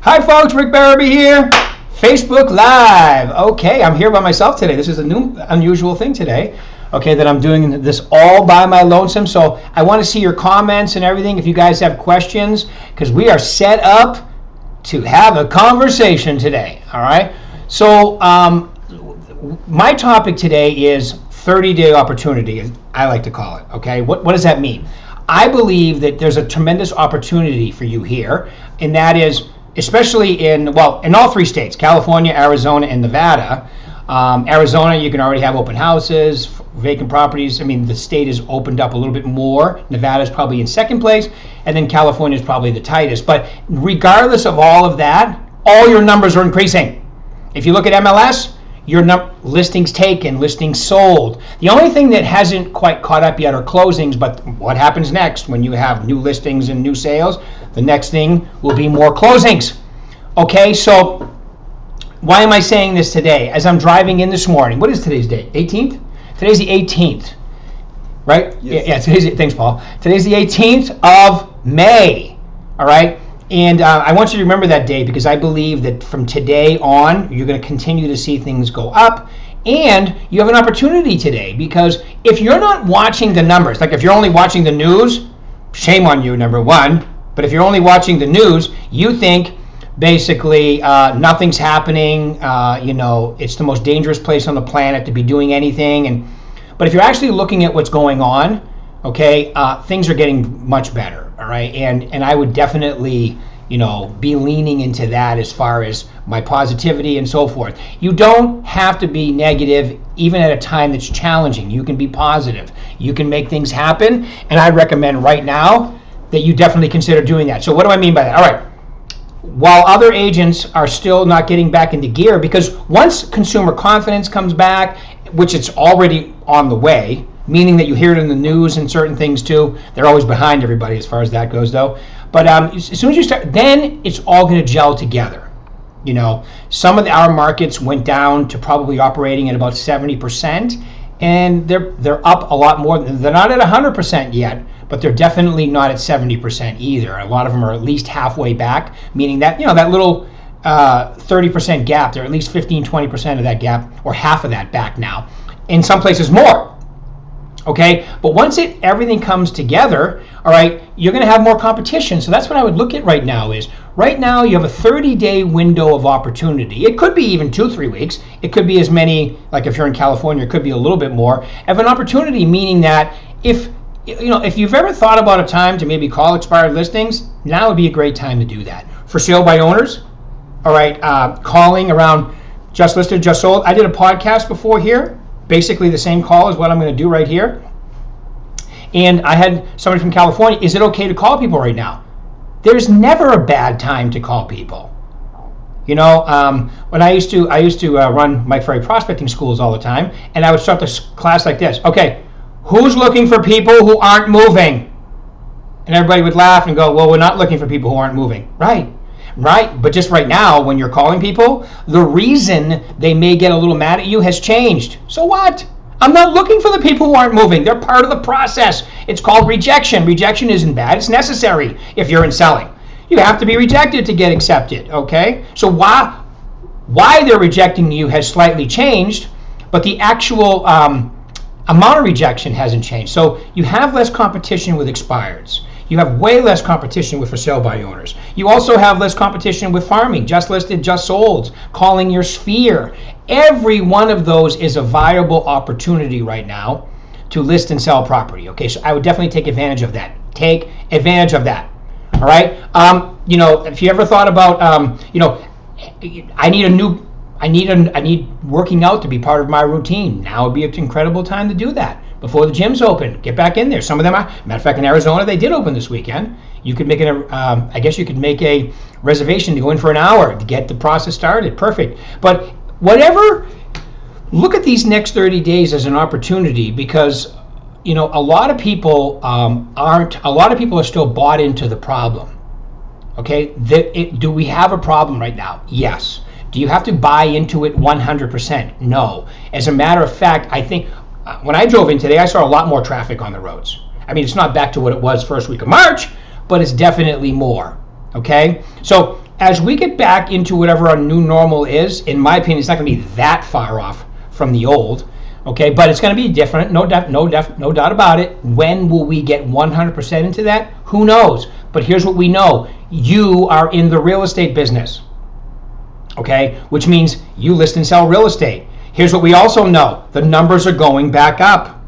Hi folks, Rick Berube here, Facebook Live. Okay, I'm here by myself today. This is a new, unusual thing today. Okay, that I'm doing this all by my lonesome. So I want to see your comments and everything if you guys have questions, because we are set up to have a conversation today. All right. So my topic today is 30-day opportunity, I like to call it. Okay, what does that mean? I believe that there's a tremendous opportunity for you here, and that is especially in all three states, California, Arizona, and Nevada. Arizona, you can already have open houses, vacant properties. I mean, the state is opened up a little bit more. Nevada is probably in second place, and then California is probably the tightest. But regardless of all of that, all your numbers are increasing. If you look at MLS, your listings taken, listings sold. The only thing that hasn't quite caught up yet are closings, but what happens next when you have new listings and new sales? The next thing will be more closings. Okay, so why am I saying this today? As I'm driving in this morning, what is today's date? 18th? Today's the 18th, right? Yes. Yeah, thanks, Paul. Today's the 18th of May, all right? And I want you to remember that day, because I believe that from today on, you're going to continue to see things go up. And you have an opportunity today, because if you're not watching the numbers, like if you're only watching the news, shame on you, number one. But if you're only watching the news, you think basically nothing's happening. It's the most dangerous place on the planet to be doing anything. But if you're actually looking at what's going on, okay, things are getting much better. All right, and I would definitely, be leaning into that as far as my positivity and so forth. You don't have to be negative even at a time that's challenging. You can be positive. You can make things happen, and I recommend right now that you definitely consider doing that. So what do I mean by that? All right. While other agents are still not getting back into gear, because once consumer confidence comes back, which it's already on the way, meaning that you hear it in the news and certain things too. They're always behind everybody as far as that goes, though. But as soon as you start, then it's all going to gel together. Some of our markets went down to probably operating at about 70%, and they're up a lot more. They're not at 100% yet, but they're definitely not at 70% either. A lot of them are at least halfway back, meaning that that little 30% gap, they're at least 15-20% of that gap, or half of that back now. In some places more. Okay, but once everything comes together, all right, you're going to have more competition. So that's what I would look at right now. Right now you have a 30-day window of opportunity. It could be even 2-3 weeks. It could be as many, like if you're in California, it could be a little bit more of an opportunity. Meaning that if you've ever thought about a time to maybe call expired listings, now would be a great time to do that. For sale by owners, all right, calling around just listed, just sold. I did a podcast before here. Basically the same call as what I'm going to do right here. And I had somebody from California, is it okay to call people right now? There's never a bad time to call people. When I used to run Mike Ferry prospecting schools all the time, and I would start the class like this. Okay, who's looking for people who aren't moving? And everybody would laugh and go, well, we're not looking for people who aren't moving. Right, but just right now, when you're calling people, the reason they may get a little mad at you has changed. So what? I'm not looking for the people who aren't moving. They're part of the process. It's called rejection. Rejection isn't bad. It's necessary if you're in selling. You have to be rejected to get accepted, okay? So why they're rejecting you has slightly changed, but the actual amount of rejection hasn't changed. So you have less competition with expireds. You have way less competition with for sale by owners. You also have less competition with farming, just listed, just sold, calling your sphere. Every one of those is a viable opportunity right now to list and sell property. Okay, so I would definitely take advantage of that. Take advantage of that. All right. If you ever thought about, I need working out to be part of my routine. Now would be an incredible time to do that. Before the gyms open, get back in there. Some of them are, matter of fact, in Arizona, they did open this weekend. You could make you could make a reservation to go in for an hour to get the process started. Perfect. But whatever, look at these next 30 days as an opportunity, because a lot of people are still bought into the problem. Okay, do we have a problem right now? Yes. Do you have to buy into it 100%? No. As a matter of fact, I think when I drove in today, I saw a lot more traffic on the roads. I mean, it's not back to what it was first week of March, but it's definitely more. Okay? So as we get back into whatever our new normal is, in my opinion, it's not going to be that far off from the old. Okay, but it's going to be different, no doubt about it. When will we get 100% into that? Who knows? But here's what we know. You are in the real estate business, okay, which means you list and sell real estate. Here's what we also know. The numbers are going back up,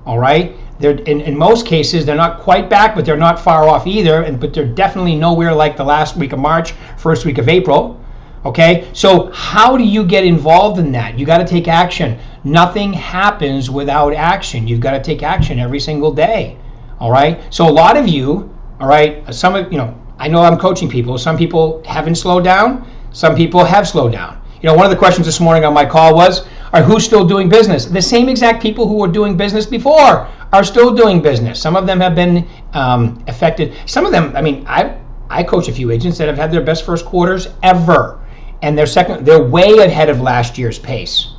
all right? They're, in most cases, they're not quite back, but they're not far off either, but they're definitely nowhere like the last week of March, first week of April. Okay, so how do you get involved in that? You got to take action. Nothing happens without action. You've got to take action every single day. All right. So a lot of you, all right, some of I know I'm coaching people. Some people haven't slowed down. Some people have slowed down. One of the questions this morning on my call was, who's still doing business? The same exact people who were doing business before are still doing business. Some of them have been affected. Some of them, I coach a few agents that have had their best first quarters ever. And they're way ahead of last year's pace.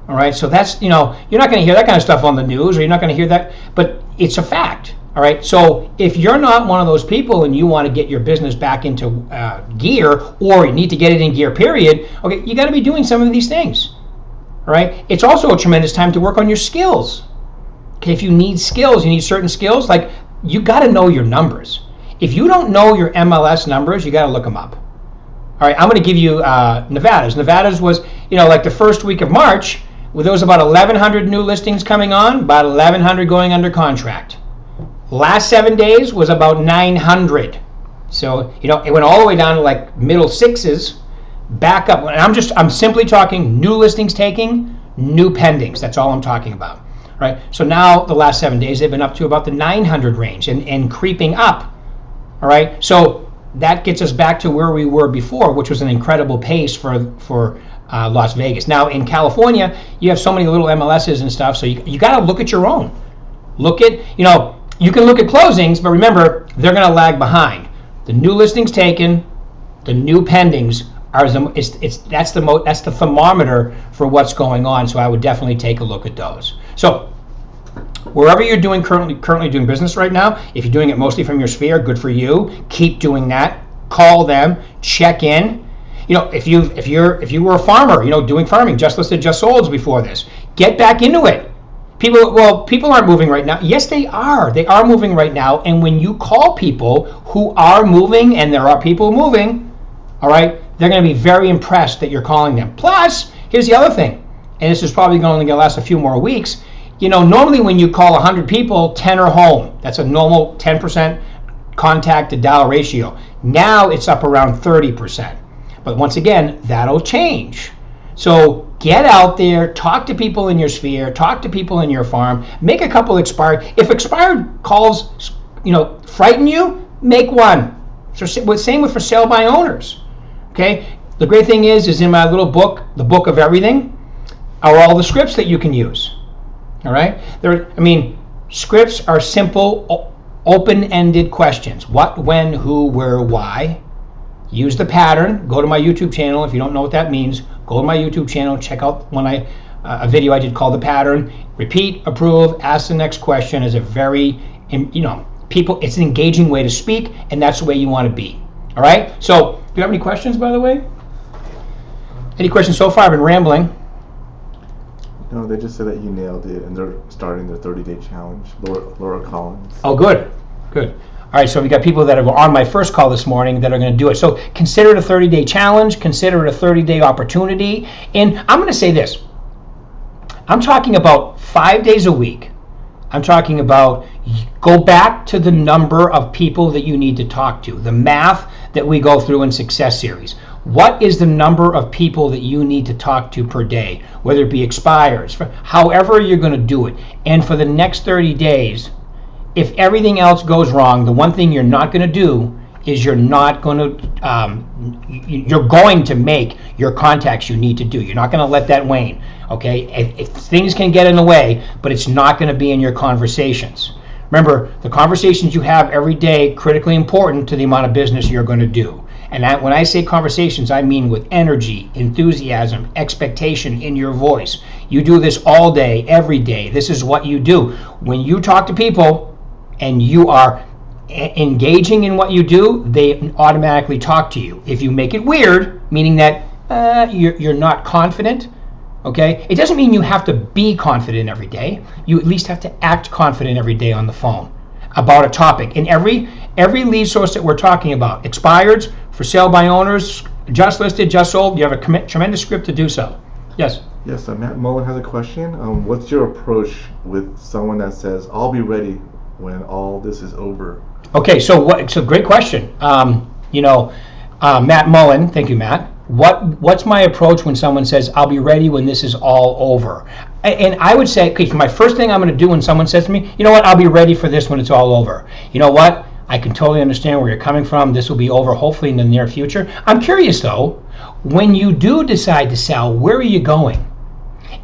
All right, so that's, you're not going to hear that kind of stuff on the news, or you're not going to hear that, but it's a fact. All right, so if you're not one of those people and you want to get your business back into gear, or you need to get it in gear, period, okay, you got to be doing some of these things. All right, it's also a tremendous time to work on your skills. Okay, if you need skills, you need certain skills, like you got to know your numbers. If you don't know your MLS numbers, you got to look them up. All right, I'm going to give you Nevada's. Nevada's was, like the first week of March, there was about 1,100 new listings coming on, about 1,100 going under contract. Last 7 days was about 900. So, it went all the way down to like middle sixes, back up. And I'm simply talking new listings taking, new pendings. That's all I'm talking about. All right, so now the last 7 days, they've been up to about the 900 range and creeping up. All right, so that gets us back to where we were before, which was an incredible pace for Las Vegas. Now in California, you have so many little MLSs and stuff, so you got to look at your own. Look at, you can look at closings, but remember, they're going to lag behind. The new listings taken, the new pendings that's the thermometer for what's going on. So I would definitely take a look at those. So wherever you're currently doing business right now, if you're doing it mostly from your sphere, good for you. Keep doing that. Call them, check in. If you were a farmer, doing farming, just listed, just sold before this, get back into it. People aren't moving right now. Yes, they are. They are moving right now. And when you call people who are moving, and there are people moving, all right, they're going to be very impressed that you're calling them. Plus, here's the other thing, and this is probably only going to last a few more weeks. Normally when you call 100 people, 10 are home. That's a normal 10% contact to dial ratio. Now it's up around 30%. But once again, that'll change. So get out there, talk to people in your sphere, talk to people in your farm, make a couple expired. If expired calls, frighten you, make one. So same with for sale by owners. Okay. The great thing is in my little book, the Book of Everything, are all the scripts that you can use. All right. Scripts are simple, open-ended questions. What, when, who, where, why. Use the pattern. Go to my YouTube channel. If you don't know what that means, go to my YouTube channel. Check out a video I did called The Pattern. Repeat, approve, ask the next question is a very, it's an engaging way to speak, and that's the way you want to be. All right. So, do you have any questions, by the way? Any questions so far? I've been rambling. No, they just said that you nailed it, and they're starting their 30-day challenge. Laura Collins. Oh, good. All right, so we got people that are on my first call this morning that are going to do it. So consider it a 30-day challenge. Consider it a 30-day opportunity. And I'm going to say this. I'm talking about 5 days a week. I'm talking about go back to the number of people that you need to talk to. The math that we go through in Success Series. What is the number of people that you need to talk to per day, whether it be expires, however you're going to do it. And for the next 30 days, if everything else goes wrong, the one thing you're not going to do is you're going to make your contacts you need to do. You're not going to let that wane. Okay, if things can get in the way, but it's not going to be in your conversations. Remember, the conversations you have every day, critically important to the amount of business you're going to do. And when I say conversations, I mean with energy, enthusiasm, expectation in your voice. You do this all day, every day. This is what you do. When you talk to people and you are engaging in what you do, they automatically talk to you. If you make it weird, meaning that you're not confident, okay, it doesn't mean you have to be confident every day. You at least have to act confident every day on the phone about a topic. And every lead source that we're talking about, expireds, for sale by owners, just listed, just sold, you have a tremendous script to do so. Yes? Yes, Matt Mullen has a question. What's your approach with someone that says, I'll be ready when all this is over? Okay, so great question. Matt Mullen, thank you, Matt. What's my approach when someone says, I'll be ready when this is all over? And I would say, okay, for my first thing I'm going to do when someone says to me, you know what, I'll be ready for this when it's all over. You know what? I can totally understand where you're coming from. This will be over hopefully in the near future. I'm curious though, when you do decide to sell, where are you going?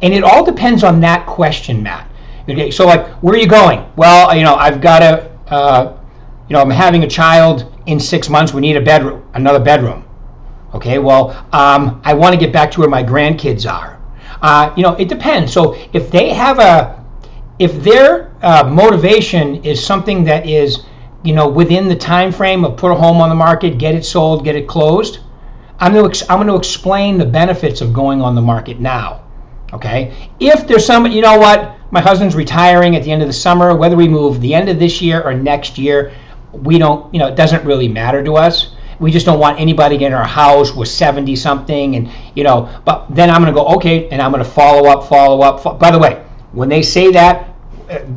And it all depends on that question, Matt. Okay, so like, where are you going? Well, I've got I'm having a child in 6 months. We need another bedroom. Okay, well, I want to get back to where my grandkids are. It depends. So if their motivation is something that is, within the time frame of put a home on the market, get it sold, get it closed, I'm going to explain the benefits of going on the market now. Okay, if there's somebody, my husband's retiring at the end of the summer, whether we move the end of this year or next year, we don't, it doesn't really matter to us. We just don't want anybody in our house with 70 something, and but then I'm going to go, okay, and I'm going to follow up. By the way, when they say that,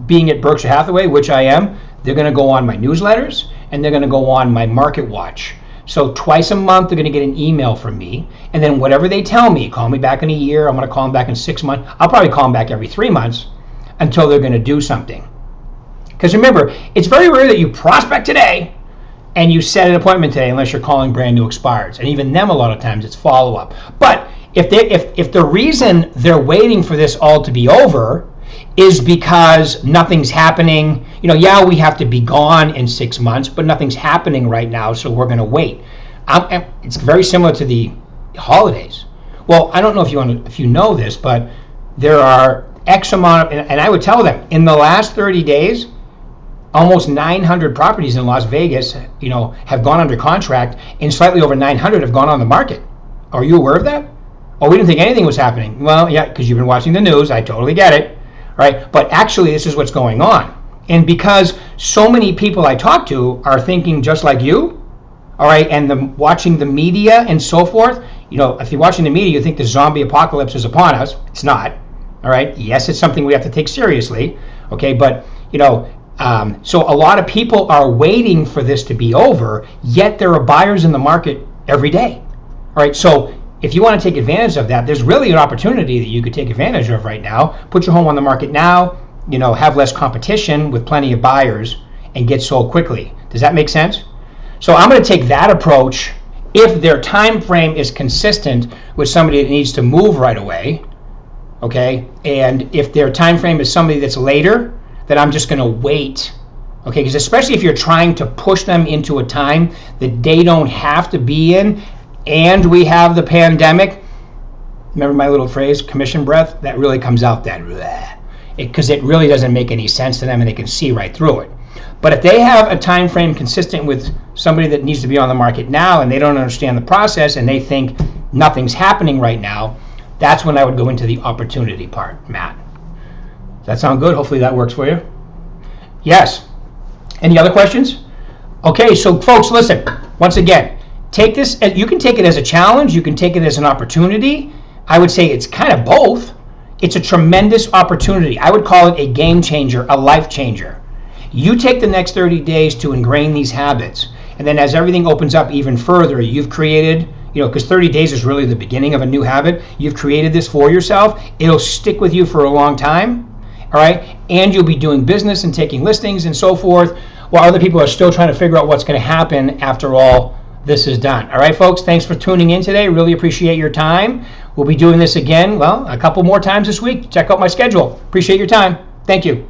being at Berkshire Hathaway, which I am, they're going to go on my newsletters and they're going to go on my Market Watch. So twice a month, they're going to get an email from me, and then whatever they tell me, call me back in a year, I'm going to call them back in 6 months. I'll probably call them back every 3 months until they're going to do something. Because remember, it's very rare that you prospect today and you set an appointment today unless you're calling brand new expireds. And even them, a lot of times, it's follow-up. But if the reason they're waiting for this all to be over is because nothing's happening, we have to be gone in 6 months, but nothing's happening right now, so we're going to wait. It's very similar to the holidays. Well, I don't know if you know this, but there are X amount of, and I would tell them, in the last 30 days, almost 900 properties in Las Vegas, have gone under contract, and slightly over 900 have gone on the market. Are you aware of that? Oh, we didn't think anything was happening. Well, yeah, because you've been watching the news. I totally get it. Right? But actually, this is what's going on. And because so many people I talk to are thinking just like you, all right, and watching the media and so forth, if you're watching the media, you think the zombie apocalypse is upon us. It's not. All right? Yes, it's something we have to take seriously. Okay, but, so a lot of people are waiting for this to be over, yet there are buyers in the market every day. All right, so if you want to take advantage of that, there's really an opportunity that you could take advantage of right now. Put your home on the market now, have less competition with plenty of buyers and get sold quickly. Does that make sense? So I'm going to take that approach if their time frame is consistent with somebody that needs to move right away, okay? And if their time frame is somebody that's later, then I'm just going to wait, okay? Because especially if you're trying to push them into a time that they don't have to be in, and we have the pandemic. Remember my little phrase, commission breath? That really comes out that, because it really doesn't make any sense to them and they can see right through it. But if they have a time frame consistent with somebody that needs to be on the market now and they don't understand the process and they think nothing's happening right now, that's when I would go into the opportunity part, Matt. Does that sound good? Hopefully that works for you. Yes. Any other questions? Okay, so folks, listen, once again, take this, you can take it as a challenge, you can take it as an opportunity. I would say it's kind of both. It's a tremendous opportunity. I would call it a game changer, a life changer. You take the next 30 days to ingrain these habits, and then as everything opens up even further, you've created, because 30 days is really the beginning of a new habit, you've created this for yourself, it'll stick with you for a long time, all right? And you'll be doing business and taking listings and so forth, while other people are still trying to figure out what's going to happen after all this is done. All right, folks, thanks for tuning in today. Really appreciate your time. We'll be doing this again, a couple more times this week. Check out my schedule. Appreciate your time. Thank you.